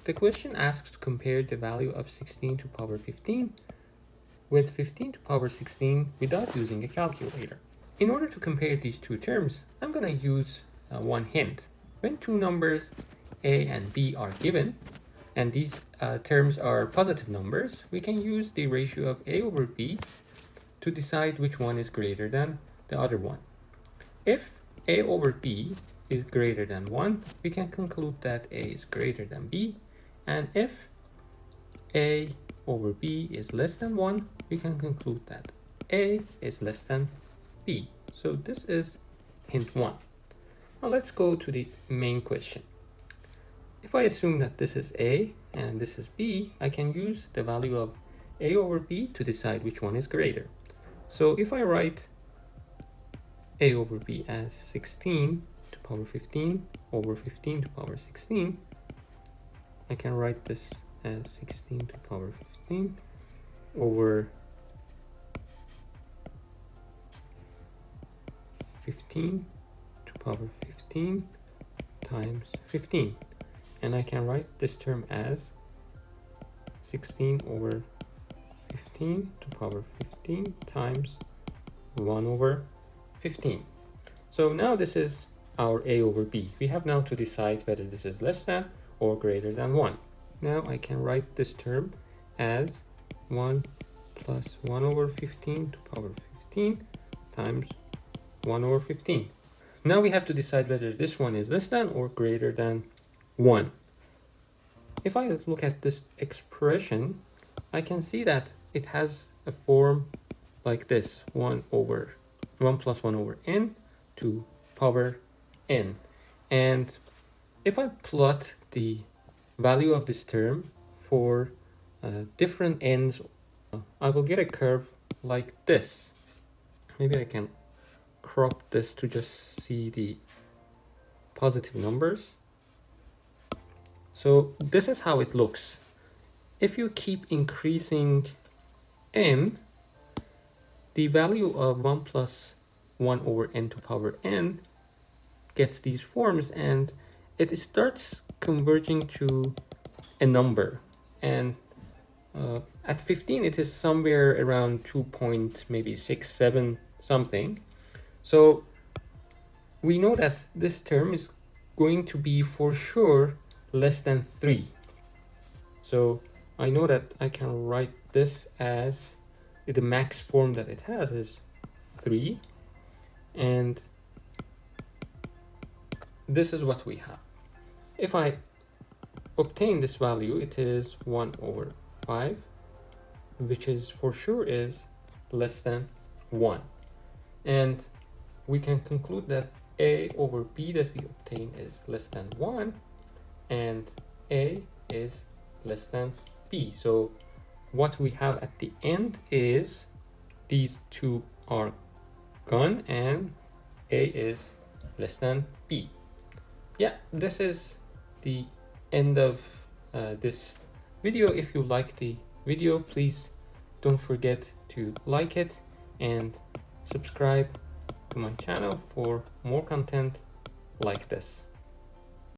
The question asks to compare the value of 16 to power 15 with 15 to power 16 without using a calculator. In order to compare these two terms, I'm going to use one hint. When two numbers a and b are given, and these terms are positive numbers, we can use the ratio of a over b to decide which one is greater than the other one. If a over b is greater than 1, we can conclude that a is greater than b, and if a over b is less than 1, we can conclude that a is less than b. So this is hint 1. Now let's go to the main question. If I assume that this is a and this is b, I can use the value of a over b to decide which one is greater. So if I write a over b as 16 to power 15 over 15 to power 16, I can write this as 16 to power 15 over 15 to power 15 times 15. And I can write this term as 16 over 15 to power 15 times 1 over 15. So now this is our a over b. We have now to decide whether this is less than or greater than 1. Now I can write this term as 1 plus 1 over 15 to power 15 times 1 over 15. Now we have to decide whether this one is less than or greater than 1. If I look at this expression, I can see that it has a form like this: 1 plus 1 over n to power n. And if I plot the value of this term for different n's, I will get a curve like this. Maybe I can crop this to just see the positive numbers. So this is how it looks. If you keep increasing n, the value of 1 plus 1 over n to power n gets these forms, and it starts converging to a number. And at 15, it is somewhere around 2.6, 7 something. So we know that this term is going to be for sure less than 3. So I know that I can write this as the max form that it has is 3, and this is what we have. If I obtain this value, it is 1 over 5, which is for sure is less than 1. And we can conclude that a over b that we obtain is less than 1, and a is less than b. So what we have at the end is these two are gone, and a is less than b. Yeah, this is the end of this video. If you like the video, please don't forget to like it and subscribe to my channel for more content like this.